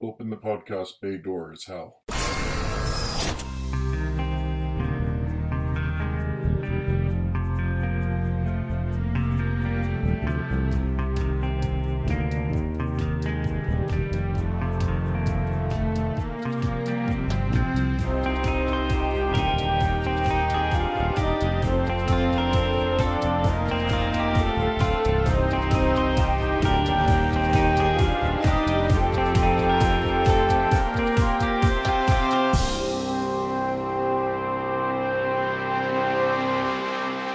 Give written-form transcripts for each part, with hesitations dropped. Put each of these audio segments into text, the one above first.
Open the podcast bay door as hell.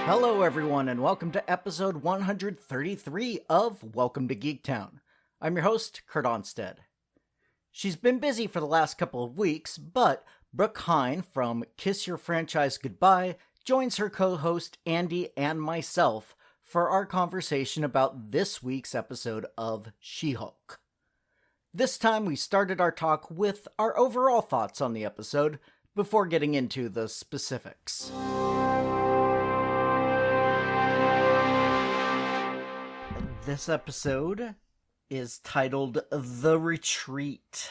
Hello everyone and welcome to episode 133 of Welcome to Geektown. I'm your host, Kurt Onstead. She's been busy for the last couple of weeks, but Brooke Heyn from Kiss Your Franchise Goodbye joins her co-host Andy and myself for our conversation about this week's episode of She-Hulk. This time we started our talk with our overall thoughts on the episode before getting into the specifics. This episode is titled The Retreat.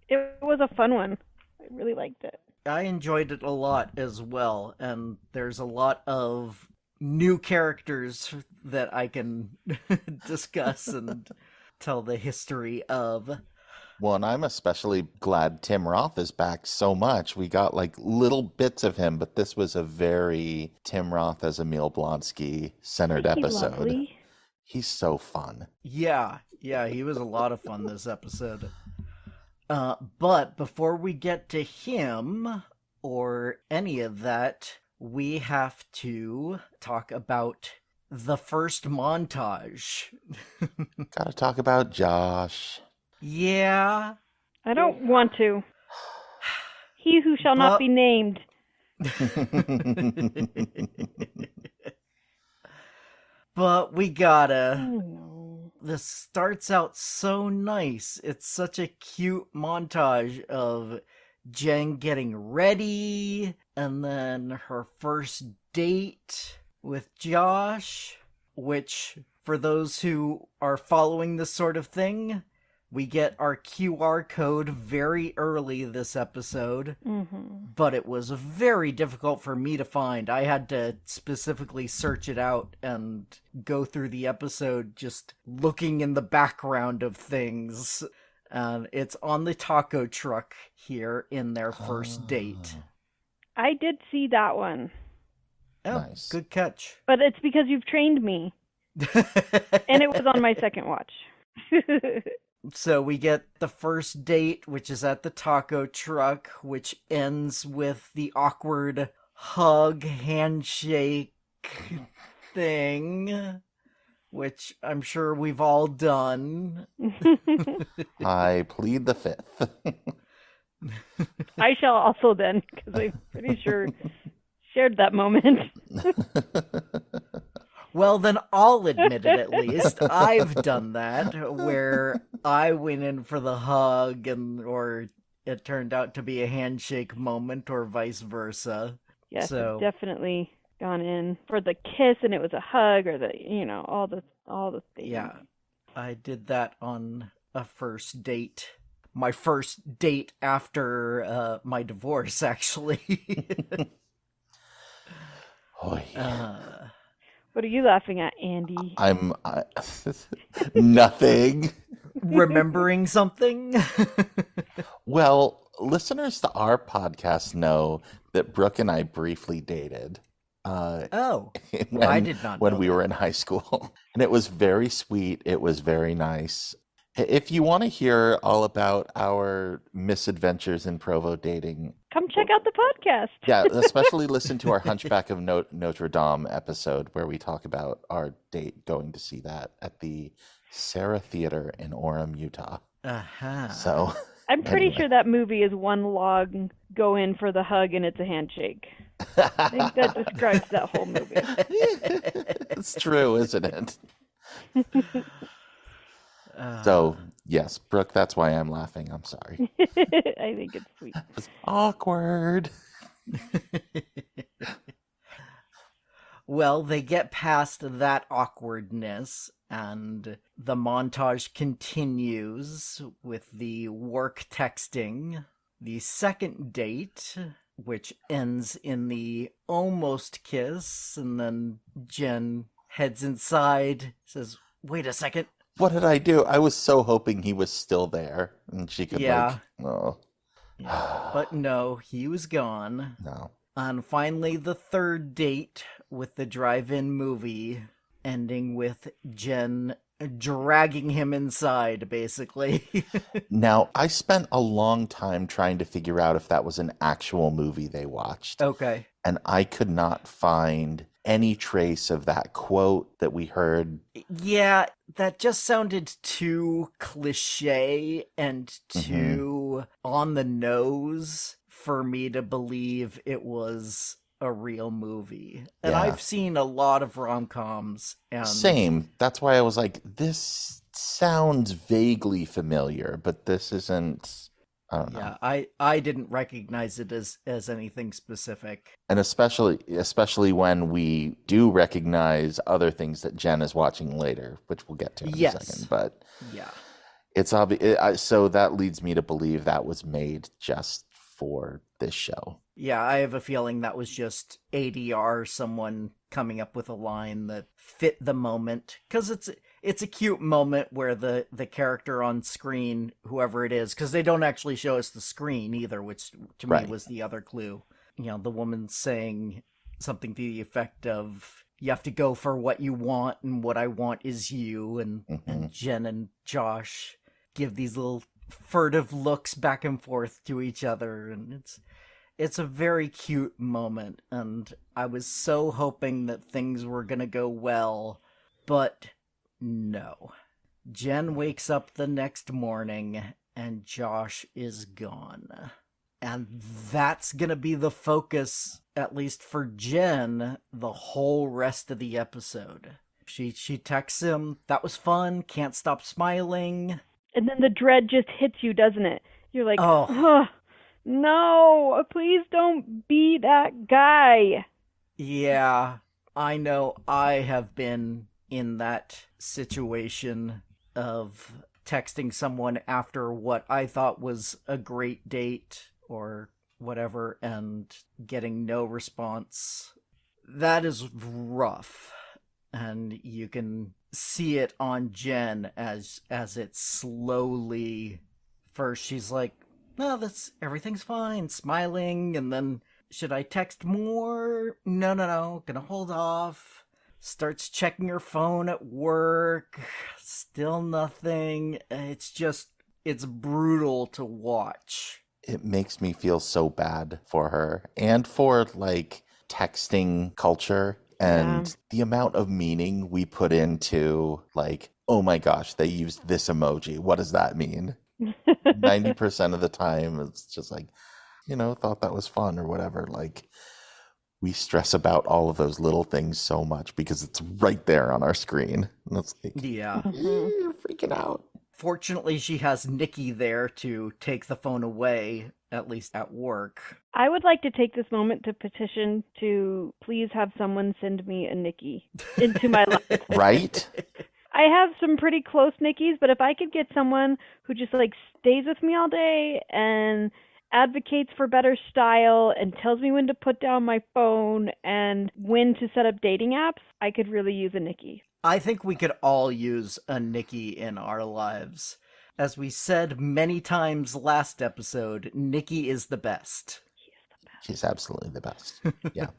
It was a fun one. I really liked it. I enjoyed it a lot as well, and there's a lot of new characters that I can discuss and tell the history of. Well, and I'm especially glad Tim Roth is back so much. We got like little bits of him, but this was a very Tim Roth as Emil Blonsky centered episode. Lovely. He's so fun. Yeah, he was a lot of fun this episode. But before we get to him or any of that, we have to talk about the first montage. Gotta talk about Josh. Yeah. I don't want to. He who shall not be named. But we gotta. Oh, no. This starts out so nice. It's such a cute montage of Jen getting ready, and then her first date with Josh, which, for those who are following this sort of thing, we get our QR code very early this episode, but it was very difficult for me to find. I had to specifically search it out and go through the episode just looking in the background of things. And it's on the taco truck here in their first date. I did see that one. Oh, Nice. Good catch. But it's because you've trained me. And it was on my second watch. So we get the first date, which is at the taco truck, which ends with the awkward hug, handshake thing, which I'm sure we've all done. I plead the fifth. I shall also then, because I'm pretty sure shared that moment. Well, then I'll admit it at least. I've done that, where I went in for the hug, or it turned out to be a handshake moment, or vice versa. Yes, So- I've definitely gone in for the kiss, and it was a hug, or all the things. Yeah, I did that on a first date. My first date after my divorce, actually. Oy. What are you laughing at, Andy? I'm nothing. Remembering something? Well, listeners to our podcast know that Brooke and I briefly dated. Oh, when, I did not when know we that. were in high school. And it was very sweet. It was very nice. If you want to hear all about our misadventures in Provo dating, Come check out the podcast. yeah, especially listen to our Hunchback of Notre Dame episode where we talk about our date going to see that at the Sarah Theater in Orem, Utah. Uh-huh. So I'm pretty anyway. sure that movie is one log go in for the hug and it's a handshake. I think that describes that whole movie. It's true, isn't it? So, yes, Brooke, that's why I'm laughing. I'm sorry. I think it's sweet. It's awkward. Well, they get past that awkwardness, And the montage continues with the work texting. The second date, which ends in the almost kiss, and then Jen heads inside, says, "Wait a second." What did I do? I was so hoping he was still there, and she could oh. Yeah. But no, he was gone. No. And finally, the third date with the drive-in movie, ending with Jen dragging him inside, basically. Now, I spent a long time trying to figure out if that was an actual movie they watched. Okay. And I could not find any trace of that quote that we heard. Yeah, that just sounded too cliche and too on the nose for me to believe it was a real movie. And Yeah. I've seen a lot of rom-coms. And Same. That's why I was like, this sounds vaguely familiar, but this isn't, I don't know. Yeah, I didn't recognize it as anything specific. And especially when we do recognize other things that Jen is watching later, which we'll get to in a second. But yeah, it's obvious. So that leads me to believe that was made just for this show. Yeah, I have a feeling that was just ADR, someone coming up with a line that fit the moment. Because it's a cute moment where the character on screen, whoever it is, because they don't actually show us the screen either, which to me was the other clue. You know, the woman saying something to the effect of, "You have to go for what you want, and what I want is you." And Jen and Josh give these little furtive looks back and forth to each other, and it's a very cute moment, and I was so hoping that things were gonna go well, but no. Jen wakes up the next morning, and Josh is gone. And that's gonna be the focus, at least for Jen, the whole rest of the episode. She texts him, "That was fun, can't stop smiling." And then the dread just hits you, doesn't it? You're like, Oh. No, please don't be that guy. Yeah, I know I have been in that situation of texting someone after what I thought was a great date or whatever and getting no response. That is rough. And you can see it on Jen as it slowly, first she's like, "No, everything's fine," smiling, and then, "Should I text more? No, gonna hold off." Starts checking her phone at work, still nothing. It's brutal to watch. It makes me feel so bad for her and for like texting culture and the amount of meaning we put into like, oh my gosh, they used this emoji. What does that mean? 90% of the time it's just like, thought that was fun or whatever. Like, we stress about all of those little things so much because it's right there on our screen. And it's like, yeah, you're freaking out. Fortunately, she has Nikki there to take the phone away, at least at work. I would like to take this moment to petition to please have someone send me a Nikki into my life. Right? I have some pretty close Nickies, but if I could get someone who just like stays with me all day and advocates for better style and tells me when to put down my phone and when to set up dating apps, I could really use a Nikki. I think we could all use a Nikki in our lives. As we said many times last episode, Nikki is the best. She's absolutely the best. Yeah.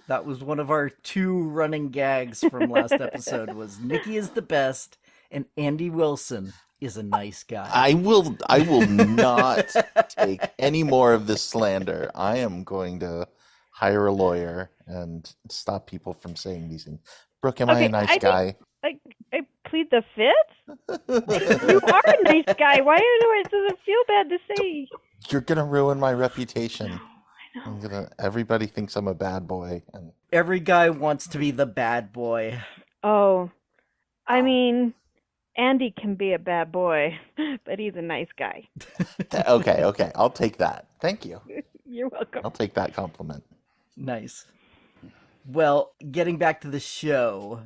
That was one of our 2 running gags from last episode was Nikki is the best and Andy Wilson is a nice guy. I will not take any more of this slander. I am going to hire a lawyer and stop people from saying these things. Brooke, am I a nice guy? I plead the fifth? You are a nice guy. Why does it feel bad to say? You're going to ruin my reputation. I know. Everybody thinks I'm a bad boy. And every guy wants to be the bad boy. Oh, I mean, Andy can be a bad boy, but he's a nice guy. Okay. I'll take that. Thank you. You're welcome. I'll take that compliment. Nice. Well, getting back to the show,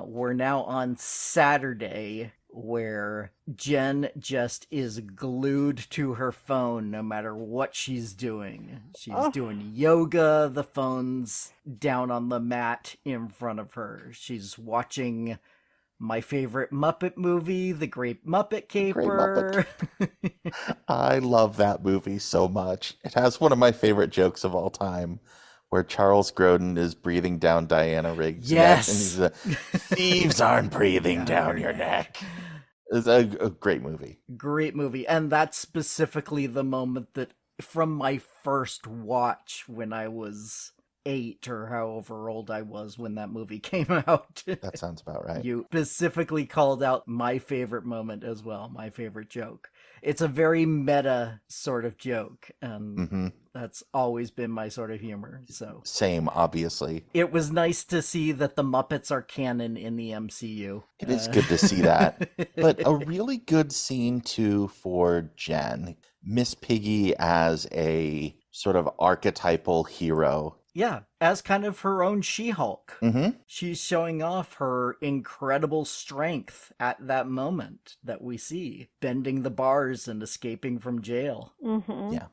We're now on Saturday, where Jen just is glued to her phone no matter what she's doing. She's doing yoga, the phone's down on the mat in front of her. She's watching my favorite Muppet movie, The Great Muppet Caper. I love that movie so much. It has one of my favorite jokes of all time, where Charles Grodin is breathing down Diana Rigg's neck, and he's thieves aren't breathing down your neck. It's a great movie. Great movie. And that's specifically the moment that, from my first watch when I was 8 or however old I was when that movie came out. That sounds about right. You specifically called out my favorite moment as well, my favorite joke. It's a very meta sort of joke, and that's always been my sort of humor. So same, obviously. It was nice to see that the Muppets are canon in the MCU. It is good to see that. But a really good scene, too, for Jen. Miss Piggy as a sort of archetypal hero. Yeah, as kind of her own She-Hulk. Mm-hmm. She's showing off her incredible strength at that moment that we see, bending the bars and escaping from jail. Mm-hmm. Yeah.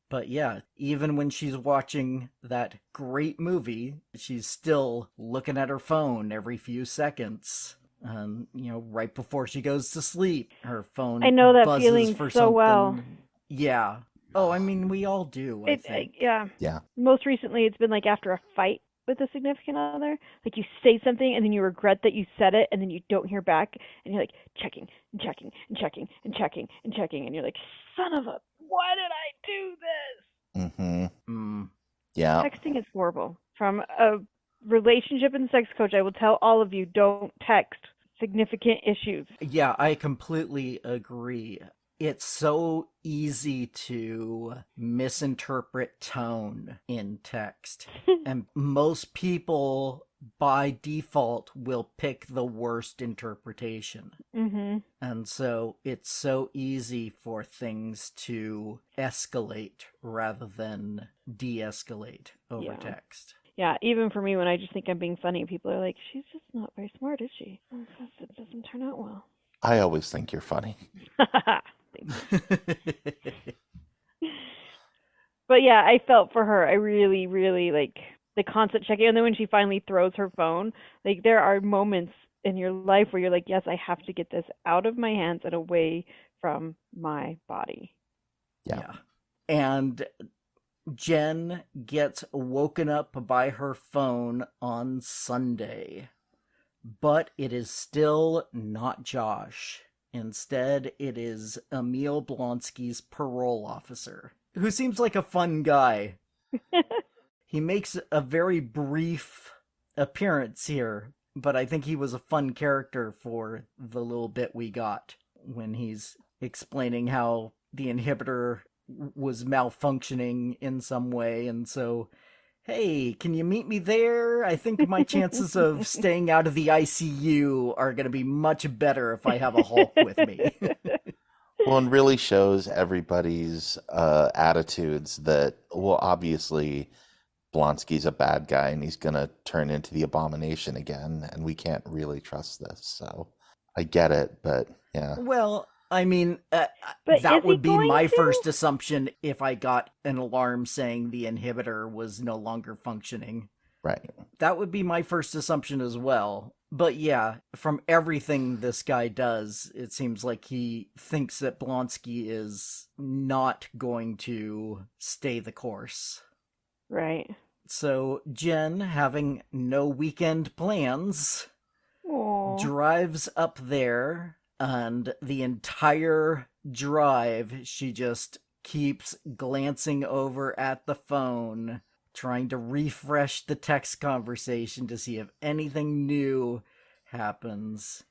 But yeah, even when she's watching that great movie, she's still looking at her phone every few seconds. And, right before she goes to sleep, her phone I know that buzzes feeling for so something. well. Yeah. Oh, I mean, we all do, I think. Yeah. Yeah. Most recently, it's been like after a fight with a significant other. Like you say something and then you regret that you said it and then you don't hear back and you're like checking and checking and checking and checking and checking and you're like, son of a, why did I do this? Mm-hmm. Yeah. Texting is horrible. From a relationship and sex coach, I will tell all of you, don't text significant issues. Yeah, I completely agree. It's so easy to misinterpret tone in text. And most people, by default, will pick the worst interpretation. Mm-hmm. And so it's so easy for things to escalate rather than de-escalate over text. Yeah, even for me, when I just think I'm being funny, people are like, she's just not very smart, is she? Because it doesn't turn out well. I always think you're funny. But yeah, I felt for her. I really, really like the constant checking. And then when she finally throws her phone, like there are moments in your life where you're like, yes, I have to get this out of my hands and away from my body. Yeah. And Jen gets woken up by her phone on Sunday. But it is still not Josh. Instead, it is Emil Blonsky's parole officer, who seems like a fun guy. He makes a very brief appearance here, but I think he was a fun character for the little bit we got when he's explaining how the inhibitor was malfunctioning in some way, and so, hey, can you meet me there? I think my chances of staying out of the ICU are going to be much better if I have a Hulk with me. Well, and really shows everybody's attitudes that, well, obviously, Blonsky's a bad guy and he's going to turn into the Abomination again, and we can't really trust this. So I get it, but yeah. Well, I mean, that would be my first assumption if I got an alarm saying the inhibitor was no longer functioning. Right. That would be my first assumption as well. But yeah, from everything this guy does, it seems like he thinks that Blonsky is not going to stay the course. Right. So Jen, having no weekend plans, drives up there. And the entire drive, she just keeps glancing over at the phone, trying to refresh the text conversation to see if anything new happens.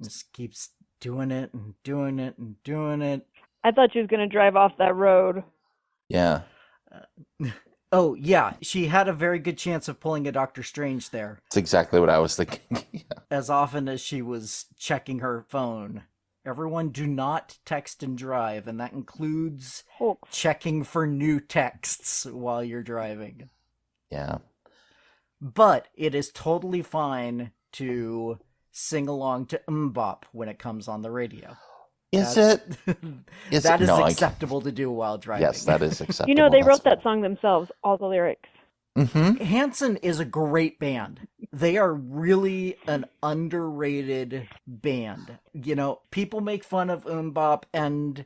Just keeps doing it and doing it and doing it. I thought she was going to drive off that road. Yeah. Oh, yeah. She had a very good chance of pulling a Doctor Strange there. That's exactly what I was thinking. Yeah. As often as she was checking her phone. Everyone do not text and drive, and that includes checking for new texts while you're driving. Yeah. But it is totally fine to sing along to Mbop when it comes on the radio. Is it? That is acceptable to do while driving. Yes, that is acceptable. You know, they wrote that song themselves, all the lyrics. Mm-hmm. Hanson is a great band. They are really an underrated band. You know, people make fun of Mbop, and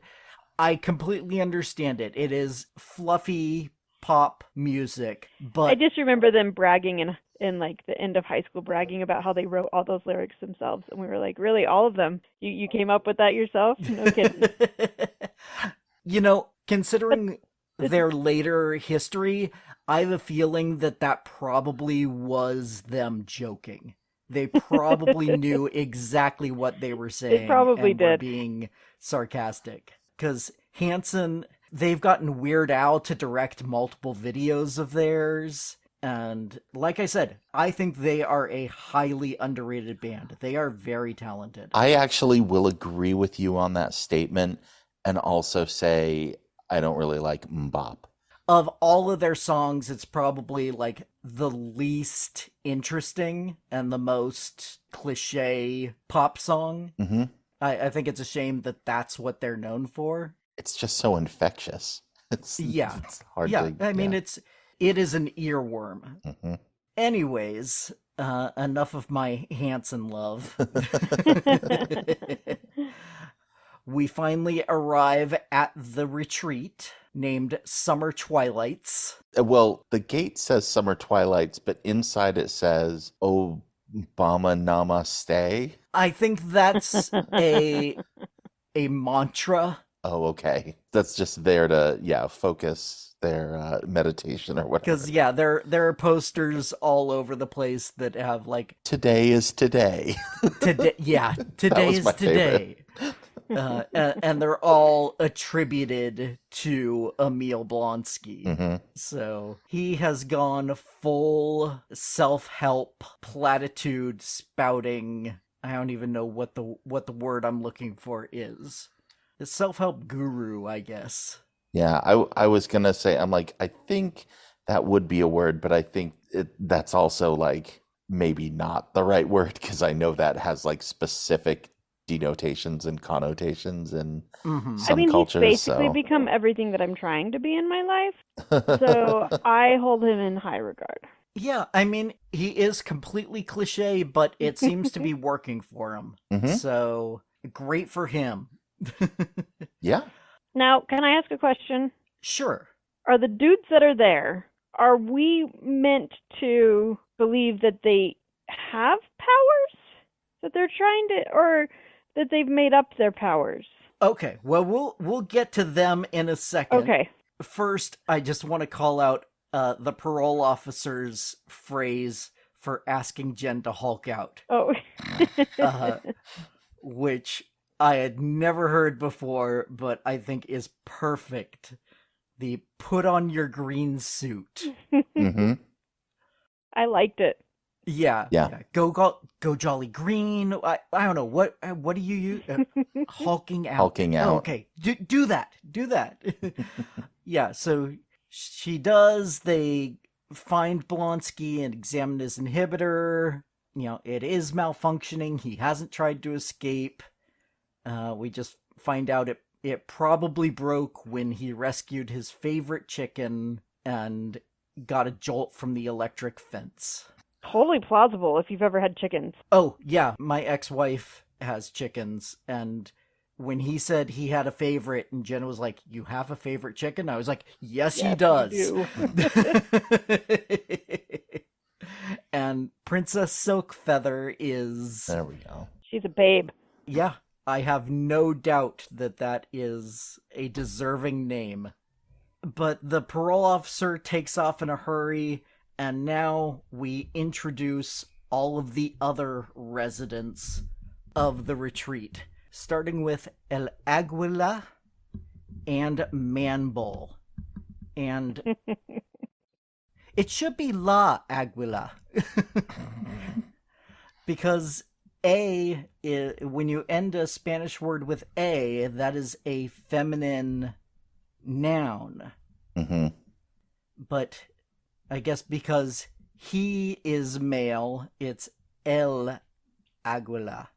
I completely understand it. It is fluffy pop music, but I just remember them bragging in like the end of high school, bragging about how they wrote all those lyrics themselves, and we were like, really, all of them? You came up with that yourself? No kidding. You know, considering their later history, I have a feeling that probably was them joking. They probably knew exactly what they were saying. They probably and did. Were being sarcastic. Because Hanson, they've gotten Weird Al to direct multiple videos of theirs. And like I said, I think they are a highly underrated band. They are very talented. I actually will agree with you on that statement and also say I don't really like Mbop. Of all of their songs, it's probably like the least interesting and the most cliche pop song. Mm-hmm. I think it's a shame that that's what they're known for. It's just so infectious. It's hard to... I mean, it is an earworm. Mm-hmm. Anyways, enough of my Hanson love. We finally arrive at the retreat named Summer Twilights. Well, the gate says Summer Twilights, but inside it says Obama Namaste. I think that's a mantra. Oh, okay. That's just there to, focus their meditation or whatever. Because, there are posters all over the place that have, like... Today is today. Today is today. And they're all attributed to Emil Blonsky. Mm-hmm. So he has gone full self-help platitude spouting. I don't even know what the word I'm looking for is. A self-help guru, I guess. Yeah, I was gonna say, I'm like, I think that would be a word, but I think that's also like maybe not the right word, because I know that has like specific denotations and connotations in some cultures. He's basically become everything that I'm trying to be in my life. So I hold him in high regard. Yeah, I mean, he is completely cliche, but it seems to be working for him. Mm-hmm. So, great for him. Yeah. Now, can I ask a question? Sure. Are the dudes that are there, are we meant to believe that they have powers? That they're trying to, or that they've made up their powers? Okay, well, we'll get to them in a second. Okay. First, I just want to call out the parole officer's phrase for asking Jen to Hulk out. Oh. Which I had never heard before, but I think is perfect. The put on your green suit. Mm-hmm. I liked it. Yeah. Go Jolly Green. I don't know what do you use? Hulking out. Hulking out. Oh, okay, do that. Yeah. So she does. They find Blonsky and examine his inhibitor. You know, it is malfunctioning. He hasn't tried to escape. We just find out it probably broke when he rescued his favorite chicken and got a jolt from the electric fence. Totally plausible if you've ever had chickens. Oh, yeah, my ex-wife has chickens, and when he said he had a favorite, and Jen was like, "You have a favorite chicken?" I was like, yes he does. You do. And Princess Silkfeather is... There we go. She's a babe. Yeah, I have no doubt that is a deserving name. But the parole officer takes off in a hurry, and now we introduce all of the other residents of the retreat, starting with El Aguila and Manbull. And it should be La Aguila. Because A, when you end a Spanish word with A, that is a feminine noun. Mm-hmm. But I guess because he is male, it's El Águila,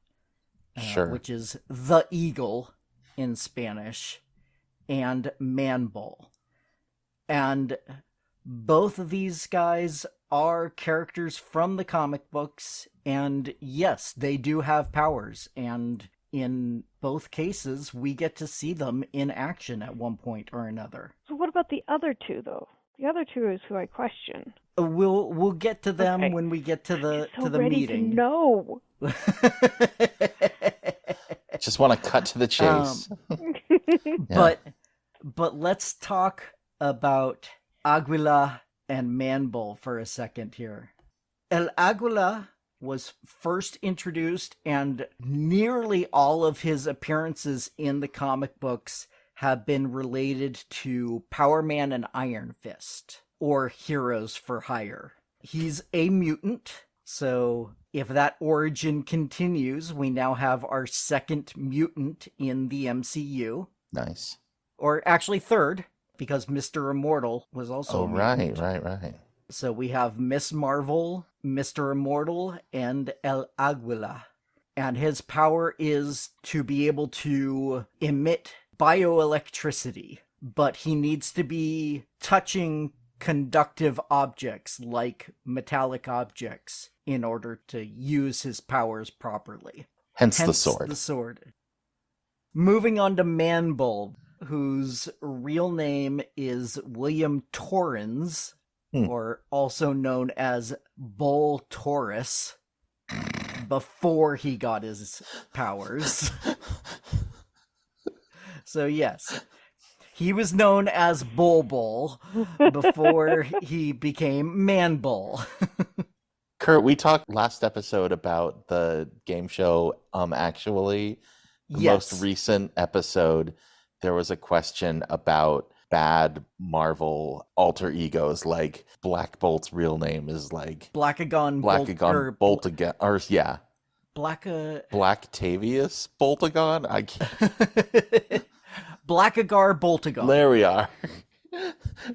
Sure. which is the eagle in Spanish, and Man-Bull. And both of these guys are characters from the comic books, and yes, they do have powers, and in both cases, we get to see them in action at one point or another. So what about the other two, though? The other two is who I question. We'll get to them Okay. when we get to the I'm so to the ready meeting. to know. Just want to cut to the chase. But let's talk about Águila and Man-Bull for a second here. El Águila was first introduced, and nearly all of his appearances in the comic books have been related to Power Man and Iron Fist, or Heroes for Hire. He's a mutant, so if that origin continues, we now have our second mutant in the MCU. Nice. Or actually third, because Mr. Immortal was also a mutant. Right. So we have Miss Marvel, Mr. Immortal, and El Águila. And his power is to be able to emit bioelectricity, but he needs to be touching conductive objects like metallic objects in order to use his powers properly. Hence the sword. The sword. Moving on to Man-Bull, whose real name is William Torrens, or also known as Bull Taurus, before he got his powers. So yes, he was known as Bull before he became Man-Bull. Kurt, we talked last episode about the game show, Actually. The Yes. most recent episode, there was a question about bad Marvel alter egos, like Black Bolt's real name is like Blackagon Boltagon, or yeah, Blacktavius Boltagon. I can't. Blackagar Boltagon. There we are.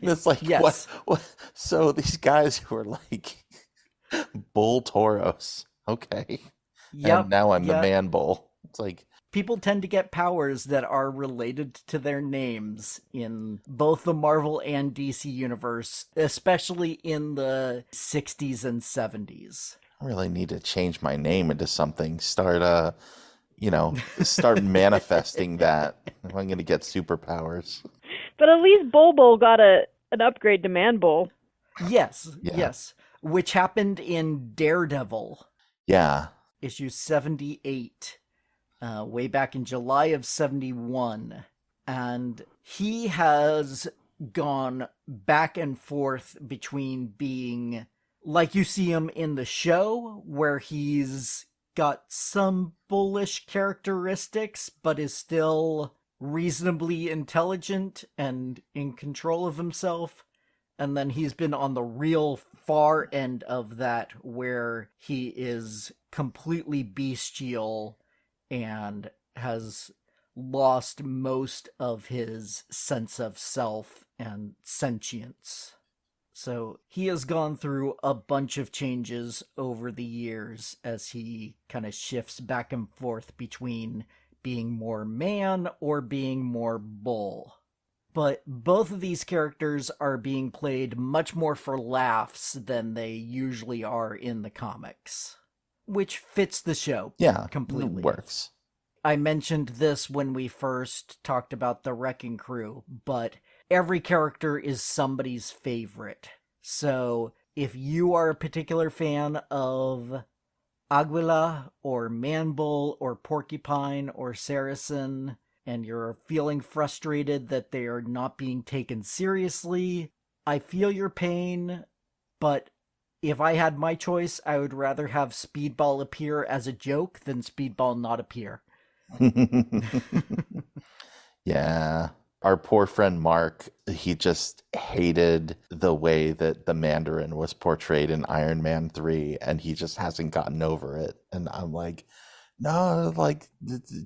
It's like, Yes. what? So these guys who are like Bull Tauros, okay. Yep. And now I'm the Man Bull. It's like, people tend to get powers that are related to their names in both the Marvel and DC universe, especially in the 60s and 70s. I really need to change my name into something. Start manifesting that if I'm going to get superpowers. But at least Bull got an upgrade to Man-Bull. Yes, Yeah. yes. Which happened in Daredevil, Yeah. issue 78, way back in July of 71. And he has gone back and forth between being like you see him in the show, where he's got some bullish characteristics, but is still reasonably intelligent and in control of himself. And then he's been on the real far end of that, where he is completely bestial and has lost most of his sense of self and sentience. So he has gone through a bunch of changes over the years as he kind of shifts back and forth between being more man or being more bull. But both of these characters are being played much more for laughs than they usually are in the comics, which fits the show completely. It works. I mentioned this when we first talked about the Wrecking Crew, but every character is somebody's favorite. So if you are a particular fan of Águila or Man-Bull or Porcupine or Saracen, and you're feeling frustrated that they are not being taken seriously, I feel your pain, but if I had my choice, I would rather have Speedball appear as a joke than Speedball not appear. Yeah. Our poor friend Mark, he just hated the way that the Mandarin was portrayed in Iron Man 3, and he just hasn't gotten over it. And I'm like, no, like,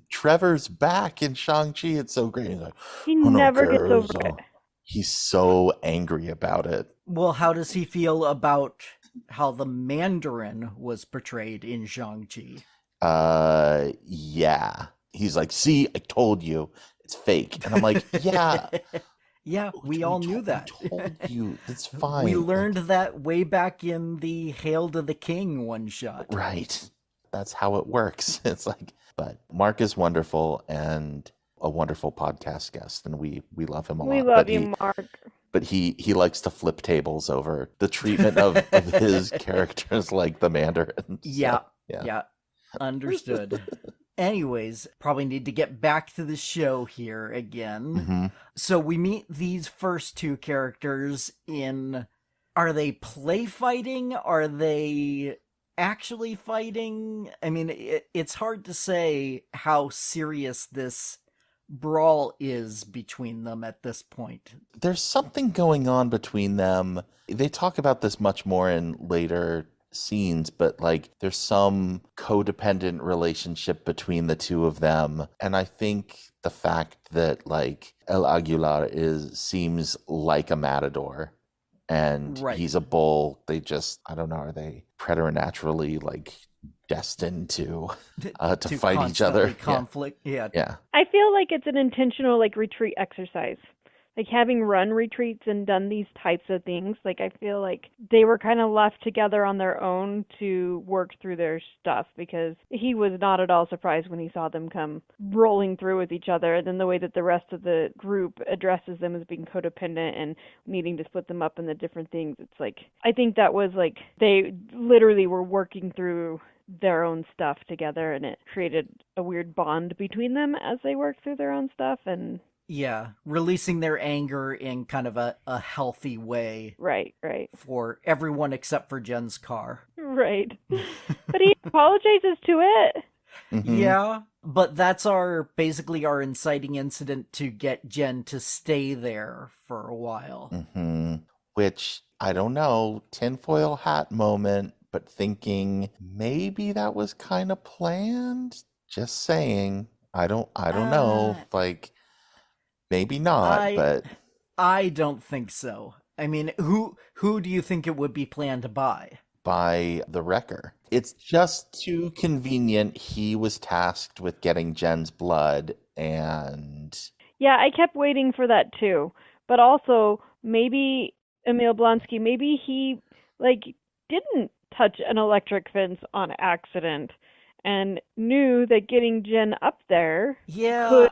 Trevor's back in Shang-Chi. It's so great. He's like, He never gets over it. He's so angry about it. Well, how does he feel about how the Mandarin was portrayed in Shang-Chi. Yeah. He's like, see, I told you, it's fake. And I'm like, yeah. Yeah, we all knew that. We told you, that's fine. We learned that way back in the Hail to the King one shot. Right. That's how it works. It's like, but Mark is wonderful and a wonderful podcast guest, and we love him a lot. We love you, Mark. But he likes to flip tables over the treatment of his characters like the Mandarin. Yeah. Understood. Anyways, probably need to get back to the show here again. Mm-hmm. So we meet these first two characters in... Are they play fighting? Are they actually fighting? I mean, it's hard to say how serious this brawl is between them at this point. There's something going on between them. They talk about this much more in later scenes, but like there's some codependent relationship between the two of them. And I think the fact that like El Aguilar seems like a matador and he's a bull, they just, I don't know, are they preternaturally like destined to fight each other? Conflict. Yeah. I feel like it's an intentional like retreat exercise. Like having run retreats and done these types of things, like I feel like they were kind of left together on their own to work through their stuff, because he was not at all surprised when he saw them come rolling through with each other. And then the way that the rest of the group addresses them as being codependent and needing to split them up into different things. It's like, I think that was like they literally were working through their own stuff together, and it created a weird bond between them as they worked through their own stuff. And yeah, releasing their anger in kind of a healthy way. Right. For everyone except for Jen's car. Right. But he apologizes to it. Mm-hmm. Yeah, but that's basically our inciting incident to get Jen to stay there for a while. Mm-hmm. Which, I don't know, tinfoil hat moment, but thinking maybe that was kind of planned. Just saying. I don't know. Like, maybe not, but I don't think so. I mean, who do you think it would be planned by? By the Wrecker. It's just too convenient. He was tasked with getting Jen's blood, and yeah, I kept waiting for that too. But also, maybe Emil Blonsky, maybe he like didn't touch an electric fence on accident and knew that getting Jen up there could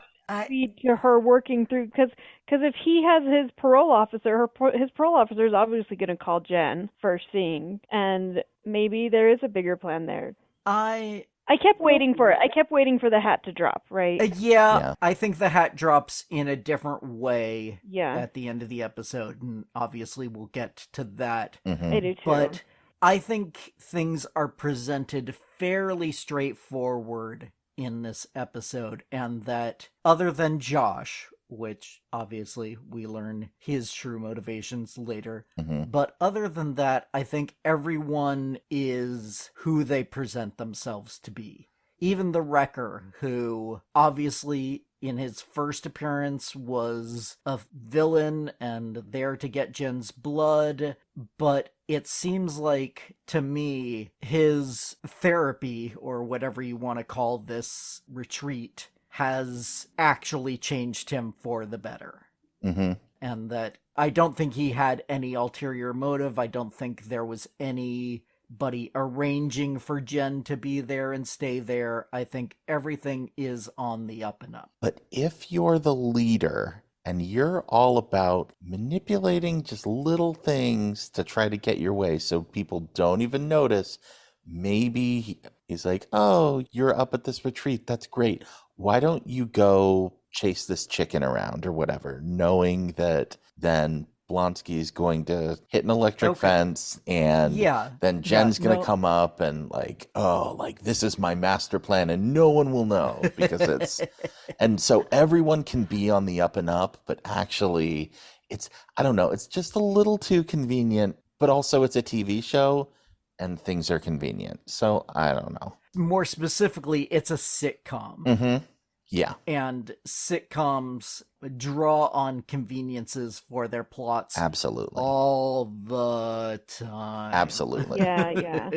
lead to her working through, because if he has his parole officer, his parole officer is obviously going to call Jen first thing, and maybe there is a bigger plan there. I kept waiting for it. I kept waiting for the hat to drop, right? Yeah, I think the hat drops in a different way at the end of the episode, and obviously we'll get to that. Mm-hmm. I do too. But I think things are presented fairly straightforward in this episode, and that other than Josh, which obviously we learn his true motivations later, but other than that, I think everyone is who they present themselves to be. Even the Wrecker, who obviously in his first appearance was a villain and there to get Jen's blood, but it seems like, to me, his therapy, or whatever you want to call this retreat, has actually changed him for the better. Mm-hmm. And that I don't think he had any ulterior motive. I don't think there was anybody arranging for Jen to be there and stay there. I think everything is on the up and up. But if you're the leader and you're all about manipulating just little things to try to get your way so people don't even notice, maybe he's like, oh, you're up at this retreat. That's great. Why don't you go chase this chicken around or whatever, knowing that then Blonsky is going to hit an electric fence, and then Jen's going to come up and like, oh, like this is my master plan and no one will know, because it's, and so everyone can be on the up and up, but actually it's, I don't know, it's just a little too convenient, but also it's a TV show and things are convenient. So I don't know. More specifically, it's a sitcom. Mm-hmm. Yeah, And sitcoms draw on conveniences for their plots absolutely. all the time. Absolutely. Yeah.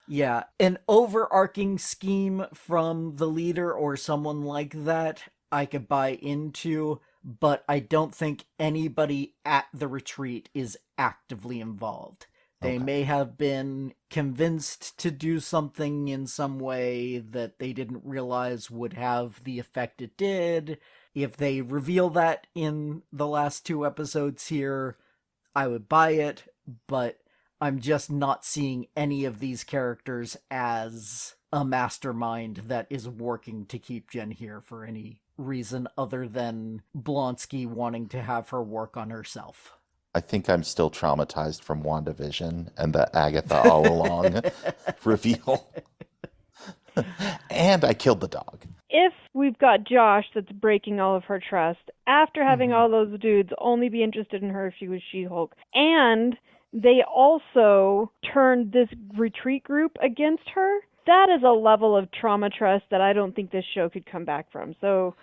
Yeah, an overarching scheme from the leader or someone like that I could buy into, but I don't think anybody at the retreat is actively involved. They Okay. may have been convinced to do something in some way that they didn't realize would have the effect it did. If they reveal that in the last 2 episodes here, I would buy it, but I'm just not seeing any of these characters as a mastermind that is working to keep Jen here for any reason other than Blonsky wanting to have her work on herself. I think I'm still traumatized from WandaVision and the Agatha all along reveal. And I killed the dog. If we've got Josh that's breaking all of her trust, after having all those dudes only be interested in her if she was She-Hulk, and they also turned this retreat group against her, that is a level of trauma trust that I don't think this show could come back from. So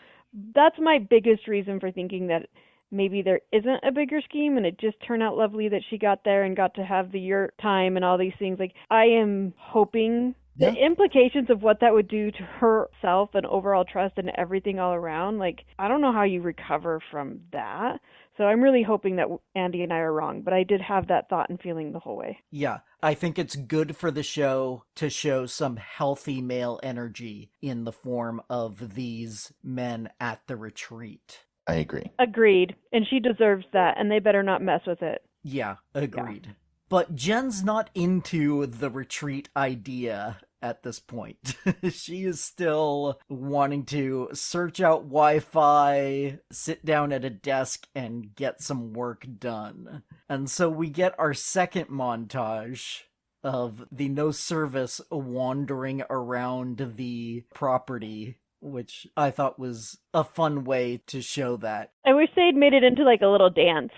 that's my biggest reason for thinking that maybe there isn't a bigger scheme and it just turned out lovely that she got there and got to have the yurt time and all these things. Like, I am hoping the implications of what that would do to herself and overall trust and everything all around, like, I don't know how you recover from that. So I'm really hoping that Andy and I are wrong, but I did have that thought and feeling the whole way. Yeah, I think it's good for the show to show some healthy male energy in the form of these men at the retreat. I agree. Agreed. And she deserves that, and they better not mess with it. Yeah, agreed. Yeah. But Jen's not into the retreat idea at this point. She is still wanting to search out Wi-Fi, sit down at a desk, and get some work done. And so we get our second montage of the no service wandering around the property, which I thought was a fun way to show that. I wish they'd made it into like a little dance.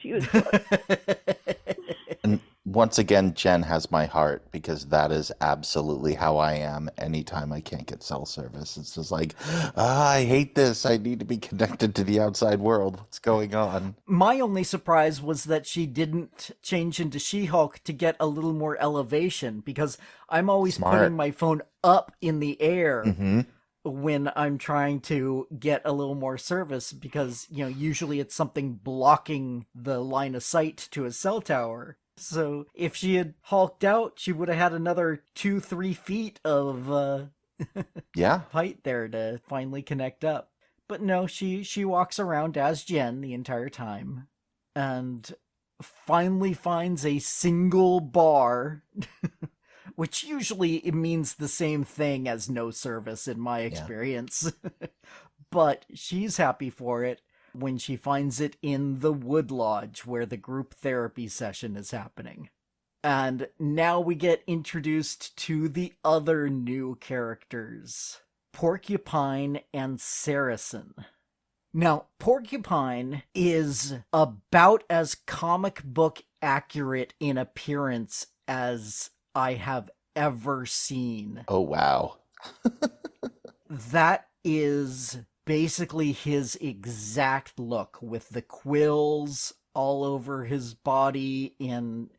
She was And once again, Jen has my heart because that is absolutely how I am anytime I can't get cell service. It's just like, I hate this. I need to be connected to the outside world. What's going on? My only surprise was that she didn't change into She-Hulk to get a little more elevation, because I'm always putting my phone up in the air. Mm-hmm. When I'm trying to get a little more service, because, you know, usually it's something blocking the line of sight to a cell tower. So if she had hulked out, she would have had another 2-3 feet of height there to finally connect up. But no, she walks around as Jen the entire time and finally finds a single bar. Which usually it means the same thing as no service in my experience. Yeah. But she's happy for it when she finds it in the wood lodge where the group therapy session is happening. And now we get introduced to the other new characters, Porcupine and Saracen. Now, Porcupine is about as comic book accurate in appearance as I have ever seen. Oh, wow. That is basically his exact look, with the quills all over his body in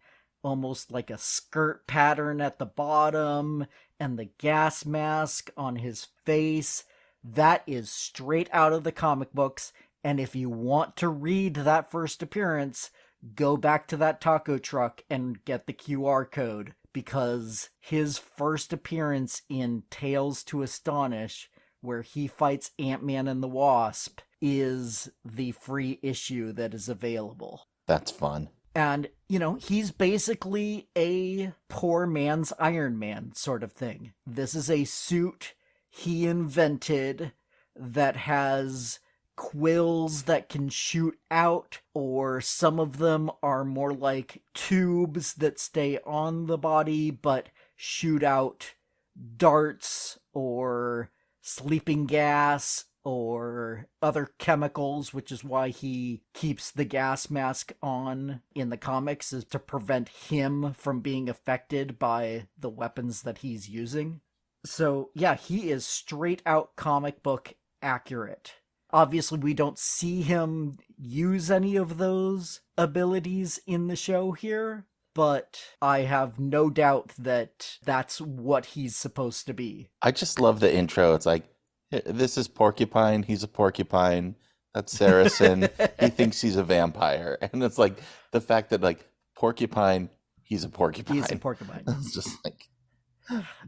almost like a skirt pattern at the bottom, and the gas mask on his face. That is straight out of the comic books, and if you want to read that first appearance, go back to that taco truck and get the QR code. Because his first appearance in Tales to Astonish, where he fights Ant-Man and the Wasp, is the free issue that is available. That's fun. And, you know, he's basically a poor man's Iron Man sort of thing. This is a suit he invented that has quills that can shoot out, or some of them are more like tubes that stay on the body but shoot out darts or sleeping gas or other chemicals, which is why he keeps the gas mask on in the comics, is to prevent him from being affected by the weapons that he's using. So, yeah, he is straight out comic book accurate. Obviously, we don't see him use any of those abilities in the show here, but I have no doubt that that's what he's supposed to be. I just love the intro. It's like, this is Porcupine. He's a porcupine. That's Saracen. He thinks he's a vampire. And it's like the fact that, like, Porcupine, he's a porcupine. He's a porcupine. It's just like,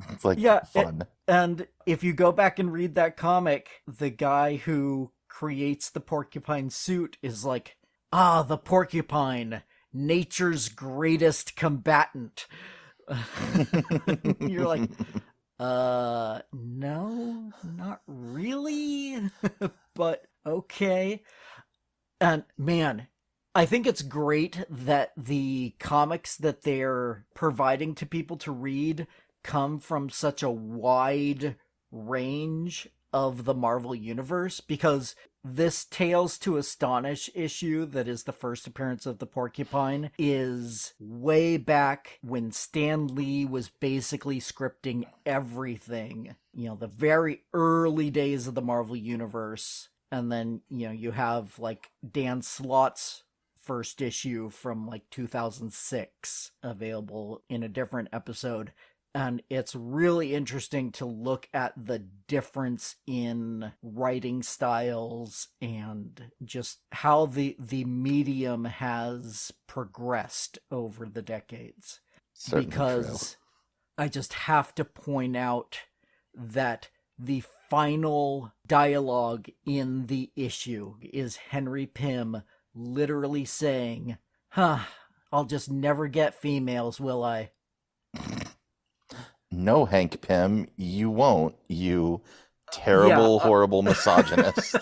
it's like fun. And if you go back and read that comic, the guy who creates the porcupine suit is like, the porcupine, nature's greatest combatant. You're like, no, not really, but okay. And man, I think it's great that the comics that they're providing to people to read come from such a wide range of the Marvel Universe, because this Tales to Astonish issue that is the first appearance of the Porcupine is way back when Stan Lee was basically scripting everything. You know, the very early days of the Marvel Universe. And then, you know, you have like Dan Slott's first issue from like 2006 available in a different episode. And it's really interesting to look at the difference in writing styles and just how the medium has progressed over the decades. Certainly because true. I just have to point out that the final dialogue in the issue is Henry Pym literally saying, I'll just never get females, will I? No, Hank Pym, you won't, you terrible, horrible misogynist.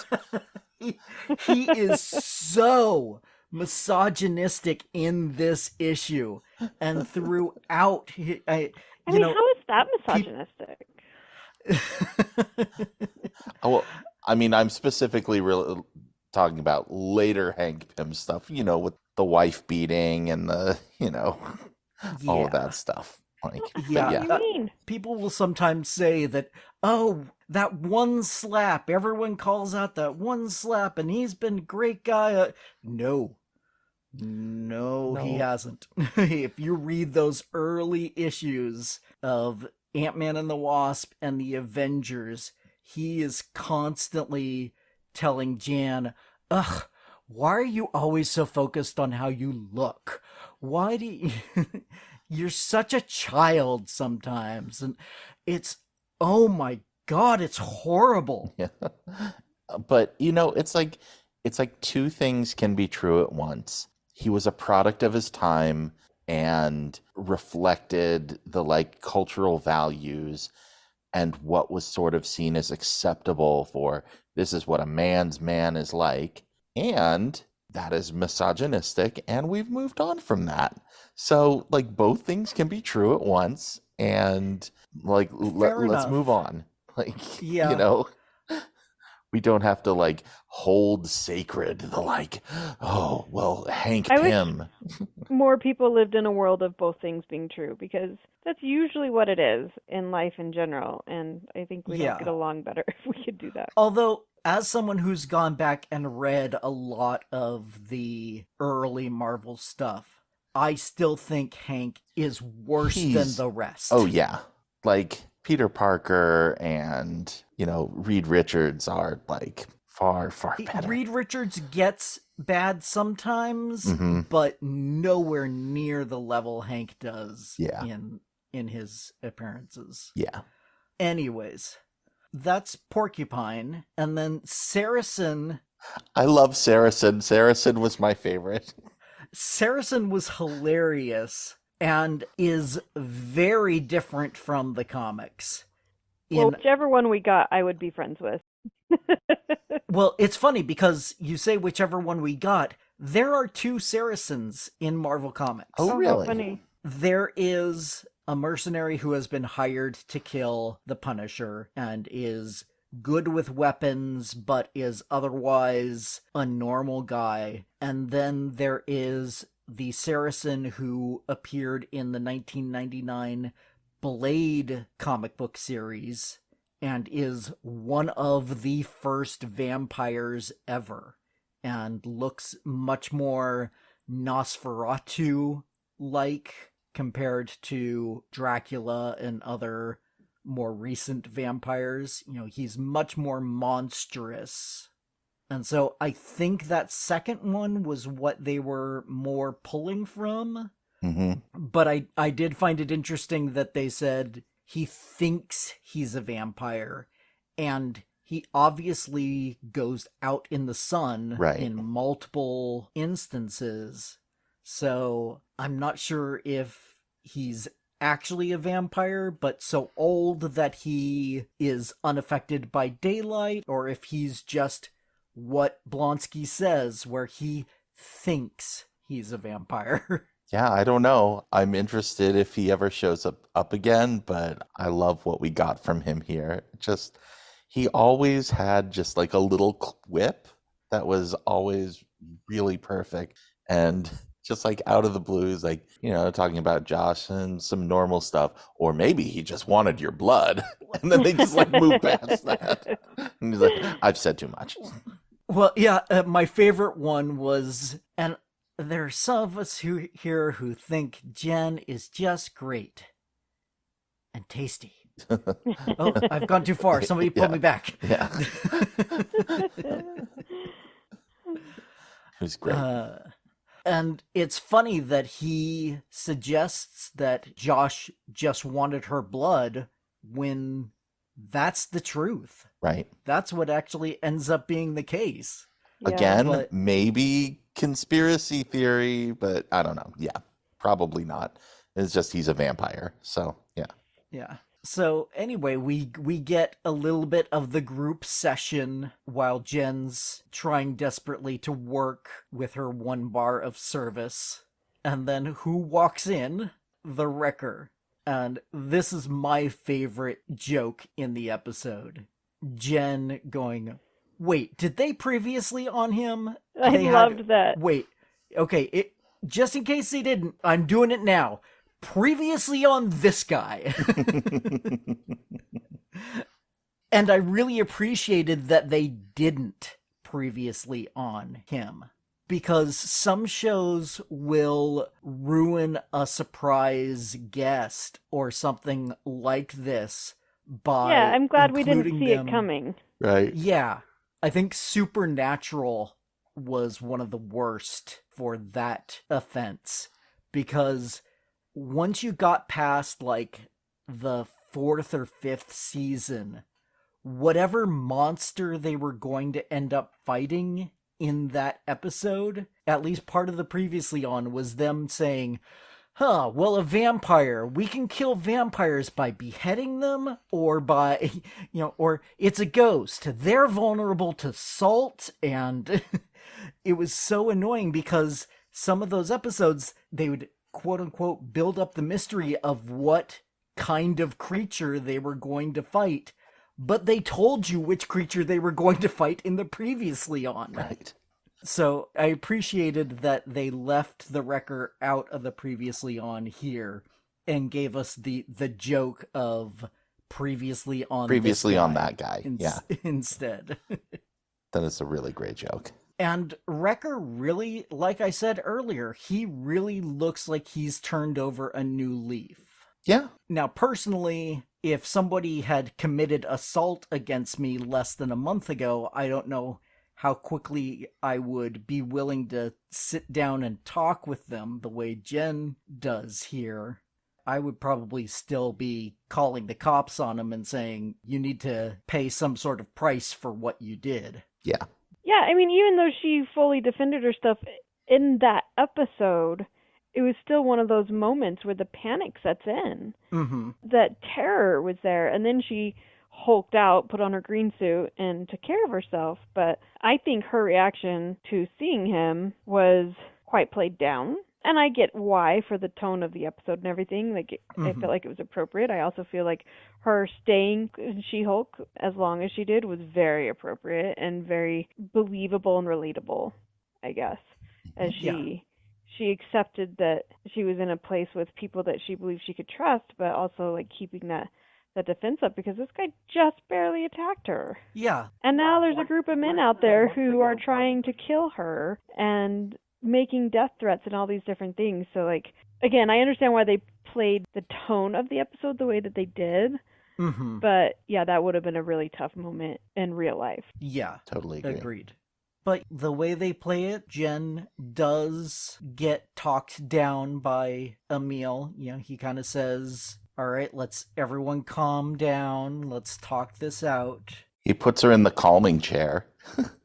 he is so misogynistic in this issue. And throughout... how is that misogynistic? Well, I mean, I'm specifically really talking about later Hank Pym stuff, you know, with the wife beating and the, you know, all of that stuff. Like, yeah. People will sometimes say that, that one slap, everyone calls out that one slap, and he's been a great guy. No, he hasn't. If you read those early issues of Ant-Man and the Wasp and the Avengers, he is constantly telling Jan, why are you always so focused on how you look? Why do you... You're such a child sometimes. And it's, oh my God, it's horrible. Yeah. But, you know, it's like two things can be true at once. He was a product of his time and reflected the like cultural values and what was sort of seen as acceptable for this is what a man's man is like. And that is misogynistic, and we've moved on from that. So, like, both things can be true at once, and, like, let's move on. Like, you know, we don't have to, like, hold sacred the, like, oh, well, Hank Pym. More people lived in a world of both things being true, because that's usually what it is in life in general, and I think we don't get along better if we could do that. Although... as someone who's gone back and read a lot of the early Marvel stuff, I still think Hank is worse than the rest. Oh, yeah. Like, Peter Parker and, you know, Reed Richards are, like, far, far better. Reed Richards gets bad sometimes, but nowhere near the level Hank does in his appearances. Yeah. Anyways... that's Porcupine, and then Saracen... I love Saracen. Saracen was my favorite. Saracen was hilarious and is very different from the comics. Well, whichever one we got, I would be friends with. Well, it's funny because you say whichever one we got. There are two Saracens in Marvel Comics. Oh, really? How funny. There is... a mercenary who has been hired to kill the Punisher and is good with weapons, but is otherwise a normal guy. And then there is the Saracen who appeared in the 1999 Blade comic book series and is one of the first vampires ever and looks much more Nosferatu-like compared to Dracula and other more recent vampires. You know, he's much more monstrous. And so I think that second one was what they were more pulling from. Mm-hmm. But I did find it interesting that they said he thinks he's a vampire, and he obviously goes out in the sun in multiple instances. So I'm not sure if he's actually a vampire, but so old that he is unaffected by daylight, or if he's just what Blonsky says, where he thinks he's a vampire. Yeah, I don't know. I'm interested if he ever shows up again, but I love what we got from him here. Just, he always had just like a little quip that was always really perfect. And just like out of the blue, he's like, you know, talking about Josh and some normal stuff. Or maybe he just wanted your blood. And then they just like move past that. And he's like, I've said too much. Well, yeah, my favorite one was, and there are some of us here who think Jen is just great and tasty. Oh, I've gone too far. Somebody pull me back. Yeah. Who's great. And it's funny that he suggests that Josh just wanted her blood when that's the truth. Right. That's what actually ends up being the case. Yeah. Again, maybe conspiracy theory, but I don't know. Yeah, probably not. It's just he's a vampire. So, yeah. Yeah. So anyway, we get a little bit of the group session while Jen's trying desperately to work with her 1 bar of service. And then who walks in? The Wrecker. And this is my favorite joke in the episode. Jen going, wait, did they previously on him? I loved that. Wait, okay, just in case they didn't, I'm doing it now. Previously on this guy. And I really appreciated that they didn't previously on him. Because some shows will ruin a surprise guest or something like this by Yeah, I'm glad we didn't including see them. it coming. Right. Yeah. I think Supernatural was one of the worst for that offense. Because once you got past, like, the 4th or 5th season, whatever monster they were going to end up fighting in that episode, at least part of the previously on, was them saying, well, a vampire, we can kill vampires by beheading them, or by, or it's a ghost, they're vulnerable to salt, and it was so annoying because some of those episodes, they would quote-unquote build up the mystery of what kind of creature they were going to fight, but they told you which creature they were going to fight in the previously on. Right. So I appreciated that they left the Wrecker out of the previously on here and gave us the joke of previously on that guy. Instead. That is a really great joke. And Wrecker really, like I said earlier, he really looks like he's turned over a new leaf. Yeah. Now, personally, if somebody had committed assault against me less than a month ago, I don't know how quickly I would be willing to sit down and talk with them the way Jen does here. I would probably still be calling the cops on him and saying, you need to pay some sort of price for what you did. Yeah. Yeah, I mean, even though she fully defended her stuff in that episode, it was still one of those moments where the panic sets in. Mm-hmm. That terror was there, and then she hulked out, put on her green suit, and took care of herself. But I think her reaction to seeing him was quite played down. And I get why, for the tone of the episode and everything. Like, I felt like it was appropriate. I also feel like her staying in She-Hulk as long as she did was very appropriate and very believable and relatable, I guess, as she she accepted that she was in a place with people that she believed she could trust, but also like keeping that defense up because this guy just barely attacked her. Yeah. And now there's a group of men out there who are trying to kill her and making death threats and all these different things. So like again, I understand why they played the tone of the episode the way that they did. Mm-hmm. But yeah, that would have been a really tough moment in real life. Yeah. Totally agree. Agreed. But the way they play it, Jen does get talked down by Emil. You know, he kind of says, all right, let's everyone calm down. Let's talk this out. He puts her in the calming chair.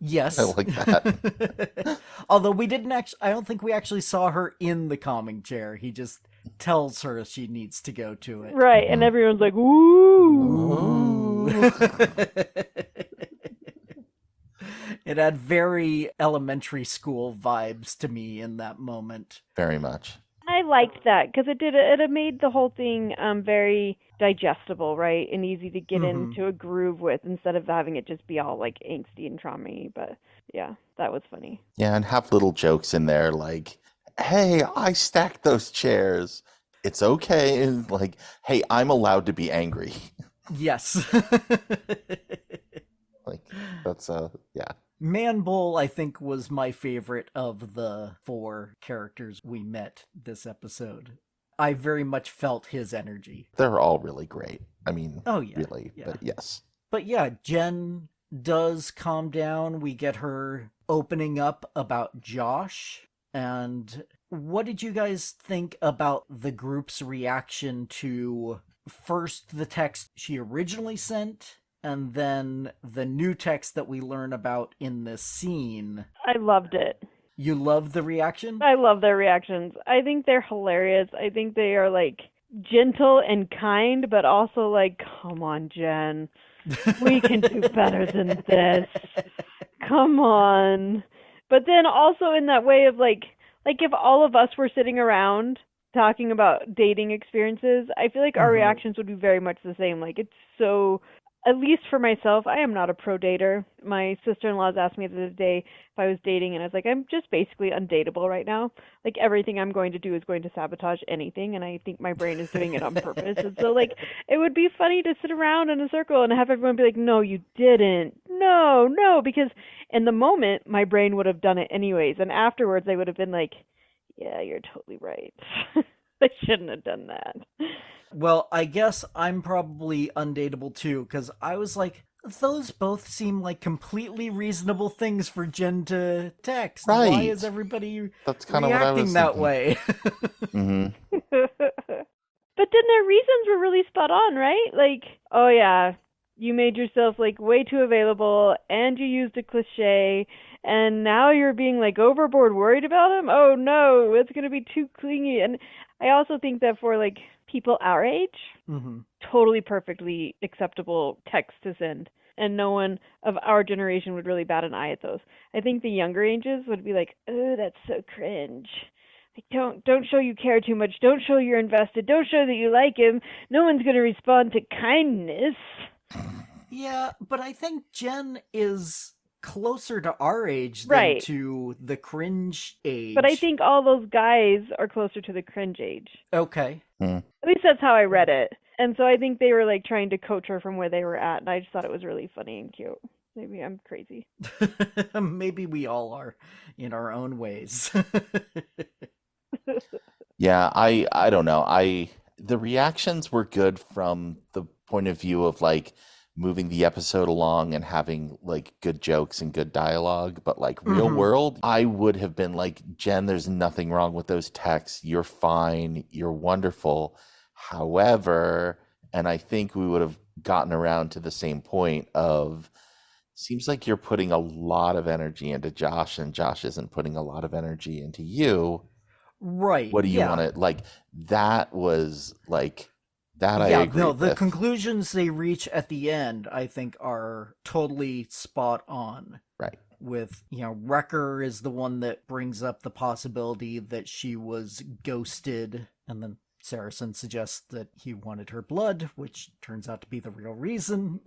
Yes. I like that. Although we didn't actually, I don't think we actually saw her in the calming chair. He just tells her she needs to go to it. Right, and everyone's like, ooh. It had very elementary school vibes to me in that moment. Very much. I liked that because it made the whole thing very digestible, right, and easy to get into a groove with instead of having it just be all like angsty and traumy. But yeah, that was funny. Yeah, and have little jokes in there like, hey, I stacked those chairs. It's okay. And like, hey, I'm allowed to be angry. Yes. Like, that's, yeah. Man Bull, I think, was my favorite of the 4 characters we met this episode. I very much felt his energy. They're all really great. I mean, oh, yeah, really, yeah. But yes. But yeah, Jen does calm down. We get her opening up about Josh. And what did you guys think about the group's reaction to first the text she originally sent and then the new text that we learn about in this scene? I loved it. You loved the reaction? I love their reactions. I think they're hilarious. I think they are like gentle and kind, but also like, come on, Jen. We can do better than this. Come on. But then also in that way of like if all of us were sitting around talking about dating experiences, I feel like our reactions would be very much the same. Like, it's so, at least for myself, I am not a pro dater. My sister-in-law's asked me the other day if I was dating, and I was like, I'm just basically undateable right now. Like, everything I'm going to do is going to sabotage anything, and I think my brain is doing it on purpose. And so, like, it would be funny to sit around in a circle and have everyone be like, no, you didn't. No, because in the moment, my brain would have done it anyways, and afterwards, I would have been like, yeah, you're totally right. I shouldn't have done that. Well, I guess I'm probably undateable too, because I was like, those both seem like completely reasonable things for Jen to text. Right. Why is everybody That's kind of what I was reacting that thinking. way? But then their reasons were really spot on, right? Like, oh yeah, you made yourself like way too available and you used a cliche and now you're being like overboard worried about him. Oh no, it's going to be too clingy. And I also think that for like people our age, totally perfectly acceptable text to send. And no one of our generation would really bat an eye at those. I think the younger ages would be like, oh, that's so cringe. Like, don't show you care too much. Don't show you're invested. Don't show that you like him. No one's going to respond to kindness. Yeah, but I think Jen is closer to our age than Right. to the cringe age. But I think all those guys are closer to the cringe age. Okay. At least that's how I read it. And so I think they were like trying to coach her from where they were at. And I just thought it was really funny and cute. Maybe I'm crazy. Maybe we all are in our own ways. Yeah, I don't know. The reactions were good from the point of view of like moving the episode along and having like good jokes and good dialogue, but like real world, I would have been like, Jen, there's nothing wrong with those texts. You're fine. You're wonderful. However, and I think we would have gotten around to the same point of, seems like you're putting a lot of energy into Josh and Josh isn't putting a lot of energy into you. Right. What do you want to, like, that was like, that I agree no, the with. conclusions they reach at the end, I think, are totally spot on. Right. With, Wrecker is the one that brings up the possibility that she was ghosted, and then Saracen suggests that he wanted her blood, which turns out to be the real reason.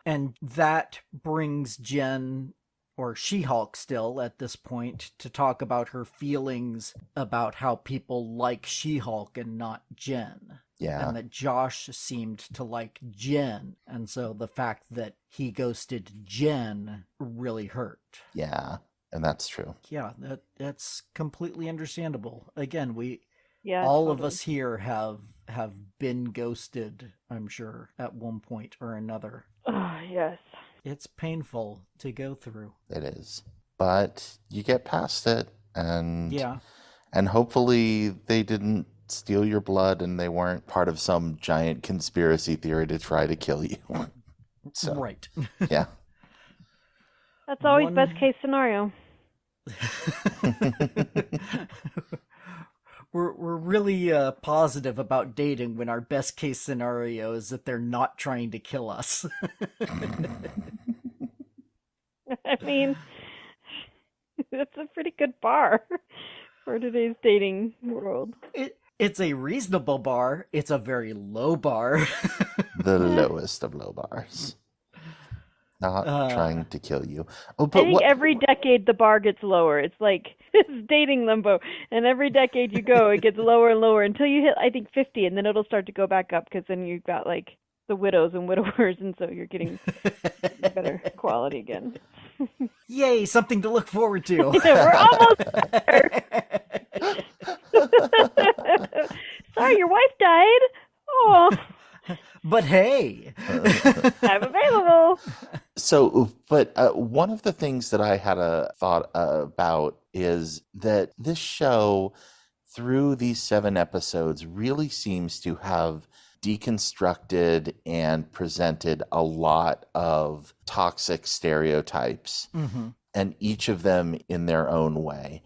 And that brings Jen or She-Hulk still at this point, to talk about her feelings about how people like She-Hulk and not Jen. Yeah. And that Josh seemed to like Jen. And so the fact that he ghosted Jen really hurt. Yeah. And that's true. Yeah, that's completely understandable. Again, Yeah, all totally. of us here have been ghosted, I'm sure, at one point or another. Oh, yes. It's painful to go through. It is. But you get past it, and Yeah. and hopefully they didn't steal your blood and they weren't part of some giant conspiracy theory to try to kill you. So, Right. yeah. That's always best case scenario. We're really positive about dating when our best case scenario is that they're not trying to kill us. I mean, that's a pretty good bar for today's dating world. It's a reasonable bar. It's a very low bar. The lowest of low bars. Not trying to kill you. Oh, but I think every decade the bar gets lower. It's like it's dating limbo. And every decade you go, it gets lower and lower until you hit, I think, 50. And then it'll start to go back up because then you've got like the widows and widowers. And so you're getting better quality again. Yay, something to look forward to. We're almost there. Sorry, your wife died. Oh, But hey, I'm available. So, but one of the things that I had a thought about is that this show, through these 7 episodes, really seems to have deconstructed and presented a lot of toxic stereotypes, and each of them in their own way.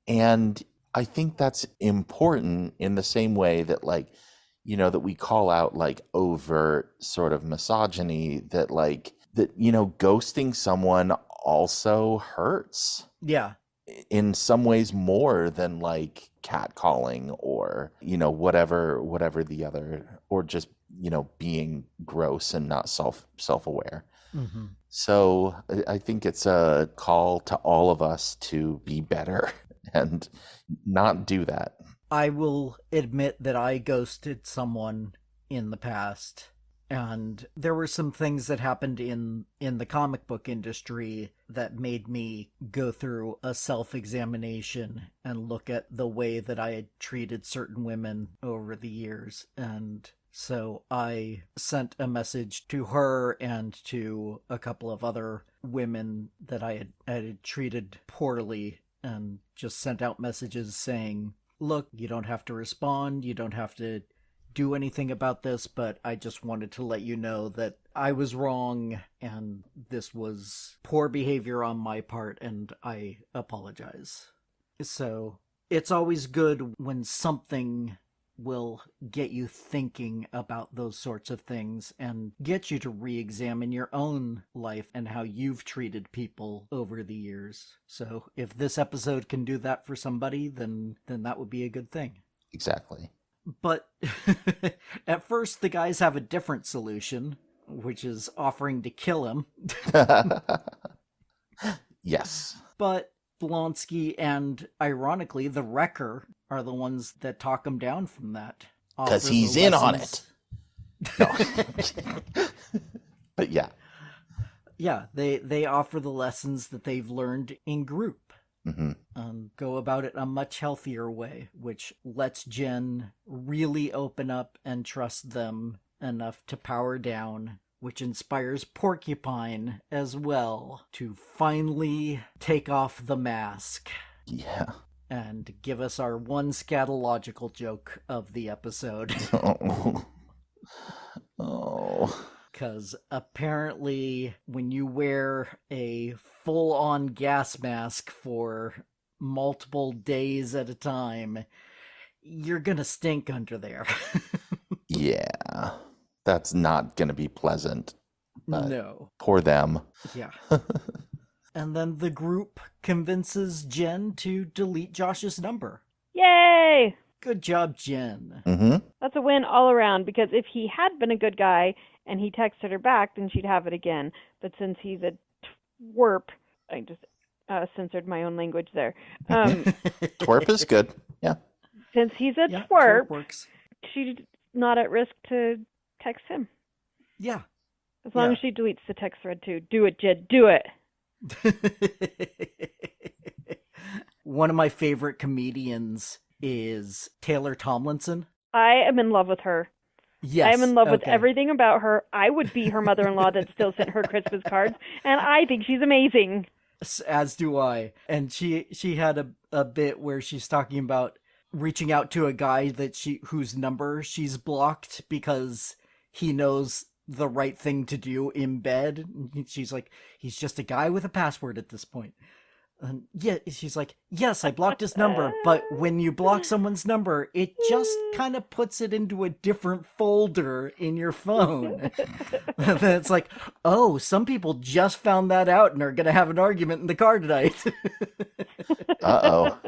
And I think that's important in the same way that, like, you know, that we call out like overt sort of misogyny, that like, that, you know, ghosting someone also hurts. Yeah. In some ways more than like catcalling or, you know, whatever the other, or just, you know, being gross and not self-aware. So I think it's a call to all of us to be better and not do that. I will admit that I ghosted someone in the past, and there were some things that happened in the comic book industry that made me go through a self-examination and look at the way that I had treated certain women over the years. And so I sent a message to her and to a couple of other women that I had treated poorly, and just sent out messages saying, look, you don't have to respond, you don't have to do anything about this, but I just wanted to let you know that I was wrong and this was poor behavior on my part, and I apologize. So it's always good when something will get you thinking about those sorts of things and get you to re-examine your own life and how you've treated people over the years. So if this episode can do that for somebody, then that would be a good thing. Exactly. But at first the guys have a different solution, which is offering to kill him. Yes. But Blonsky and, ironically, the Wrecker are the ones that talk him down from that. Because he's in on it. No. But yeah. Yeah, they offer the lessons that they've learned in group. Go about it a much healthier way, which lets Jen really open up and trust them enough to power down, which inspires Porcupine as well to finally take off the mask. Yeah. And give us our one scatological joke of the episode. Oh. Because apparently when you wear a full-on gas mask for multiple days at a time, you're gonna stink under there. Yeah. That's not gonna be pleasant. No. Poor them. Yeah. And then the group convinces Jen to delete Josh's number. Yay! Good job, Jen. That's a win all around, because if he had been a good guy and he texted her back, then she'd have it again. But since he's a twerp, I just censored my own language there. Twerp is good. Yeah. Since he's a Yeah, twerp, works. she's not at risk to text him. Yeah. As long as she deletes the text thread too. Do it, Jed. Do it. One of my favorite comedians is Taylor Tomlinson. I am in love with her. Yes. I am in love with everything about her. I would be her mother-in-law that still sent her Christmas cards, and I think she's amazing. As do I. And she had a bit where she's talking about reaching out to a guy whose number she's blocked because he knows the right thing to do in bed. She's like, he's just a guy with a password at this point. And yeah, she's like, yes, I blocked his number, but when you block someone's number, it just kind of puts it into a different folder in your phone. And then it's like, oh, some people just found that out and are going to have an argument in the car tonight. Uh-oh.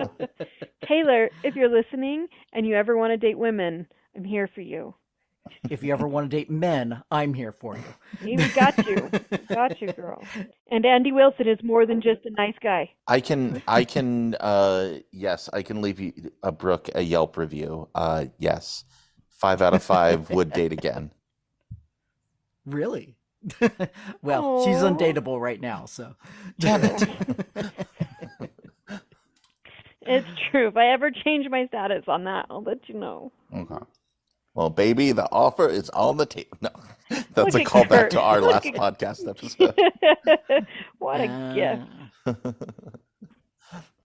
Taylor, if you're listening and you ever want to date women, I'm here for you. If you ever want to date men, I'm here for you. We got you. Got you, girl. And Andy Wilson is more than just a nice guy. I can yes, I can leave you Brooke a Yelp review. Yes. 5 out of 5 would date again. Really? Well, she's undateable right now, so. Damn it. It's true. If I ever change my status on that, I'll let you know. Okay. Well, baby, the offer is on the table. No, that's a callback to our last podcast episode. What a gift.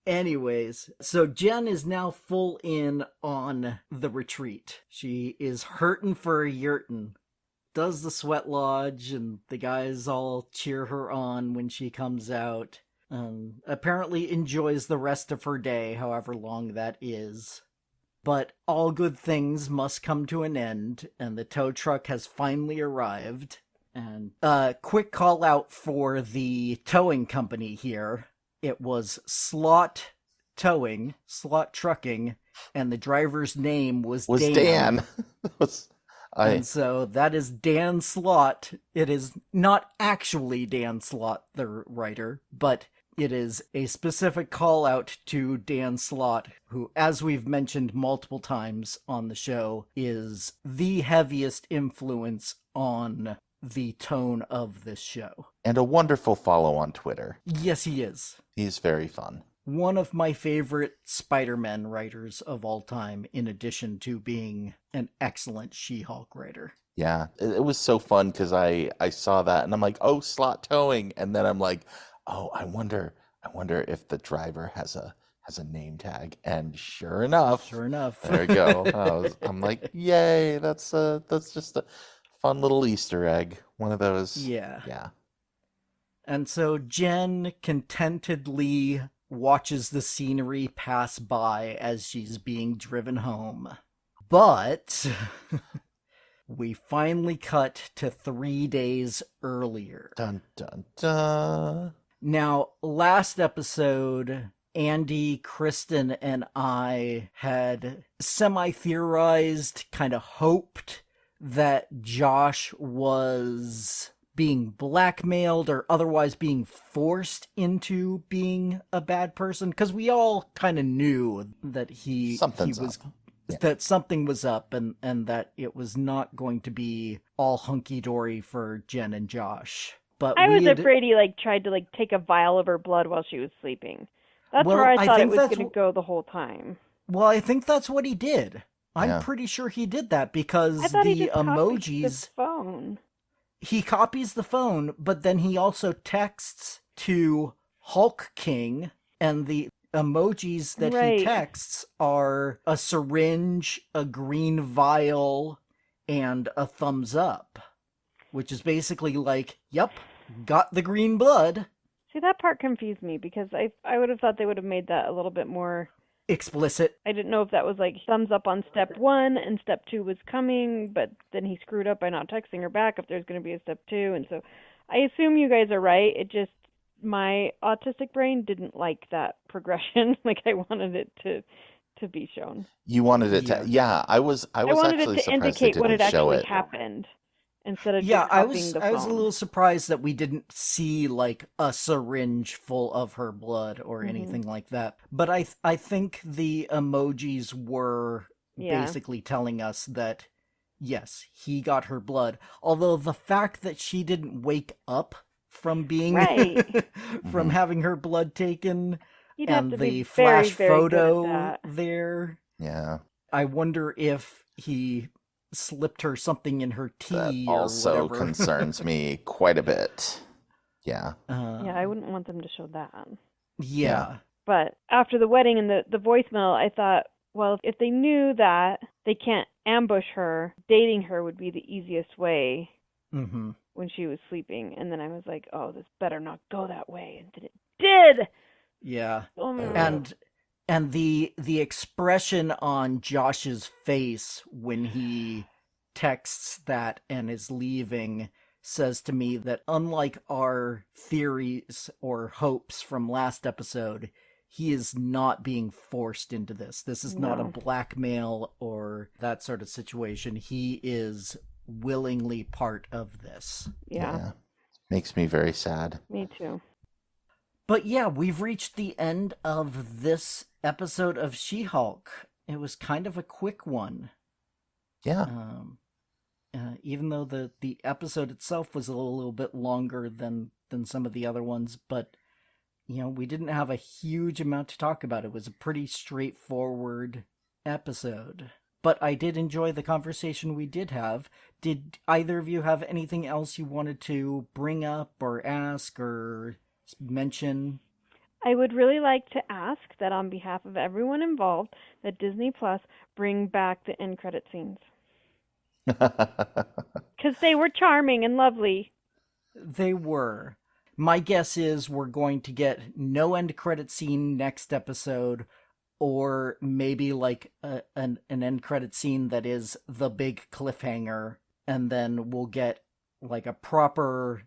Anyways, so Jen is now full in on the retreat. She is hurtin' for a yurtin'. Does the sweat lodge, and the guys all cheer her on when she comes out. Apparently enjoys the rest of her day, however long that is. But all good things must come to an end, and the tow truck has finally arrived. And quick call out for the towing company here. It was Slot Towing, Slot Trucking, and the driver's name was Dan. And so that is Dan Slot. It is not actually Dan Slot, the writer, but it is a specific call out to Dan Slott, who, as we've mentioned multiple times on the show, is the heaviest influence on the tone of this show. And a wonderful follow on Twitter. Yes, he is. He's very fun. One of my favorite Spider-Man writers of all time, in addition to being an excellent She-Hulk writer. Yeah, it was so fun because I saw that and I'm like, oh, Slot Towing. And then I'm like, oh, I wonder if the driver has a name tag. And sure enough, there we go. I'm like, yay! That's just a fun little Easter egg. One of those. Yeah. And so Jen contentedly watches the scenery pass by as she's being driven home. But we finally cut to 3 days earlier. Dun dun dun. Now, last episode, Andy, Kristen, and I had semi-theorized, kind of hoped that Josh was being blackmailed or otherwise being forced into being a bad person, because we all kind of knew that that something was up and that it was not going to be all hunky-dory for Jen and Josh. But I was afraid he tried to take a vial of her blood while she was sleeping. That's where I thought it was going to go the whole time. Well, I think that's what he did. I'm pretty sure he did that because the emojis. Phone. He copies the phone, but then he also texts to Hulk King, and the emojis that he texts are a syringe, a green vial, and a thumbs up, which is basically like, yep, got the green blood. See, that part confused me because I would have thought they would have made that a little bit more explicit. I didn't know if that was thumbs up on step 1 and step 2 was coming, but then he screwed up by not texting her back if there's going to be a step 2. And so I assume you guys are right. It just, my autistic brain didn't like that progression. I wanted it to be shown. You wanted it to, I was wanted actually it to surprised indicate what had show actually it. happened. instead of Yeah, just I copying was the I was a phone. little surprised that we didn't see like a syringe full of her blood or Mhm. anything like that. But I think the emojis were Yeah. basically telling us that yes, he got her blood. Although the fact that she didn't wake up from being Right. from Mhm. having her blood taken You'd have and to the be very, flash very good at photo that. there, Yeah. I wonder if he slipped her something in her That tea or also whatever. concerns me quite a bit. Yeah. Yeah, I wouldn't want them to show that. Yeah. But after the wedding and the voicemail, I thought, well, if they knew that they can't ambush her, dating her would be the easiest way Mm-hmm. when she was sleeping. And then I was like, oh, this better not go that way. And then it did. Yeah. Oh my And the expression on Josh's face when he texts that and is leaving says to me that unlike our theories or hopes from last episode, he is not being forced into this. This is not a No. blackmail or that sort of situation. He is willingly part of this. Yeah, Makes me very sad. me too. But yeah, we've reached the end of this episode of She-Hulk. It was kind of a quick one. Yeah. Even though the episode itself was a little bit longer than some of the other ones, but you know, we didn't have a huge amount to talk about. It was a pretty straightforward episode. But I did enjoy the conversation we did have. Did either of you have anything else you wanted to bring up or ask or mention? I would really like to ask that on behalf of everyone involved, that Disney Plus bring back the end credit scenes. Because they were charming and lovely. They were. My guess is we're going to get no end credit scene next episode, or maybe like an end credit scene that is the big cliffhanger, and then we'll get like a proper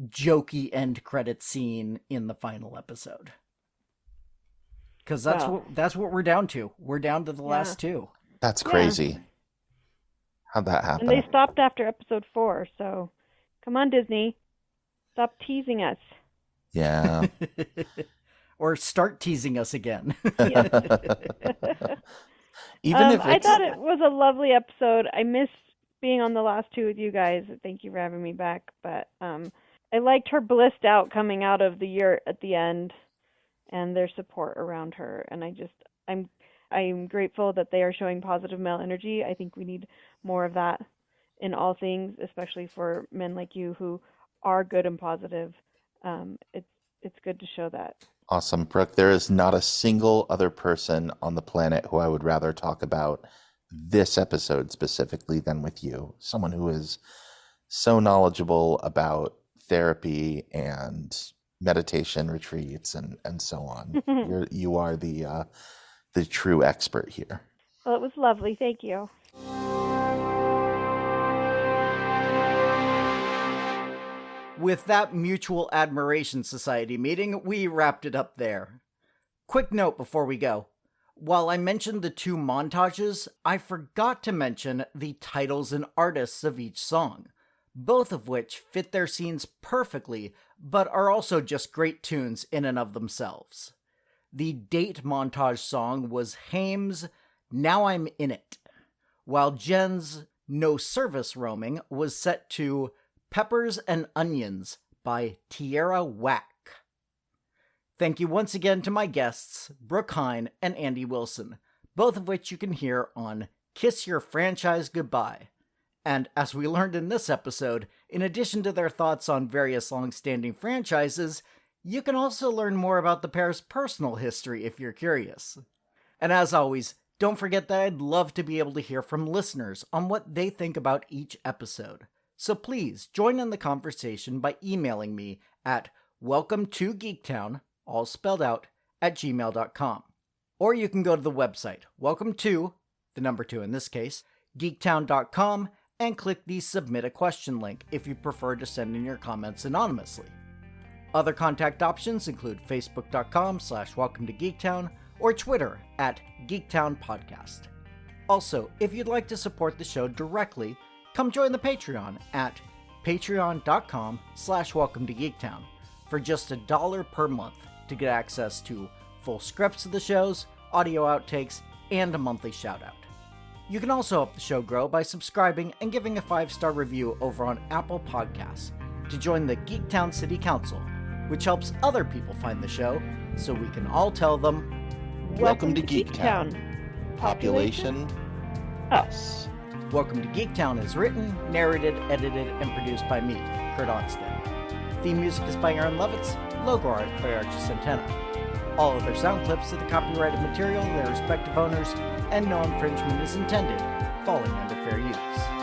jokey end credit scene in the final episode. Because that's what we're down to. We're down to the last two. That's crazy. How'd that happen? And they stopped after episode 4, so come on, Disney. Stop teasing us. Yeah. Or start teasing us again. Even if it's... I thought it was a lovely episode. I missed being on the last two with you guys. Thank you for having me back. But I liked her blissed out coming out of the yurt at the end and their support around her. And I'm grateful that they are showing positive male energy. I think we need more of that in all things, especially for men like you who are good and positive. It's good to show that. Awesome, Brooke. There is not a single other person on the planet who I would rather talk about this episode specifically than with you. Someone who is so knowledgeable about therapy and meditation retreats and so on. You are the true expert here. Well, it was lovely. Thank you. With that Mutual Admiration Society meeting, we wrapped it up there. Quick note before we go. While I mentioned the 2 montages, I forgot to mention the titles and artists of each song, both of which fit their scenes perfectly, but are also just great tunes in and of themselves. The date montage song was Heyn's Now I'm In It, while Jen's No Service Roaming was set to Peppers and Onions by Tierra Whack. Thank you once again to my guests, Brooke Heyn and Andy Wilson, both of which you can hear on Kiss Your Franchise Goodbye. And as we learned in this episode, in addition to their thoughts on various long-standing franchises, you can also learn more about the pair's personal history if you're curious. And as always, don't forget that I'd love to be able to hear from listeners on what they think about each episode. So please join in the conversation by emailing me at welcometogeektown, all spelled out, @gmail.com. Or you can go to the website, welcome to, the number 2 in this case, geektown.com, and click the Submit a Question link if you prefer to send in your comments anonymously. Other contact options include facebook.com/welcometogeektown or Twitter @geektownpodcast. Also, if you'd like to support the show directly, come join the Patreon at patreon.com/welcome to Geektown for just $1 per month to get access to full scripts of the shows, audio outtakes, and a monthly shoutout. You can also help the show grow by subscribing and giving a 5-star review over on Apple Podcasts to join the Geektown City Council, which helps other people find the show so we can all tell them, Welcome to Geektown. Population us. Welcome to Geektown is written, narrated, edited, and produced by me, Kurt Onstead. Theme music is by Aaron Levitz, logo art by Archie Santana. All other sound clips of the copyrighted material, their respective owners, and no infringement is intended, falling under fair use.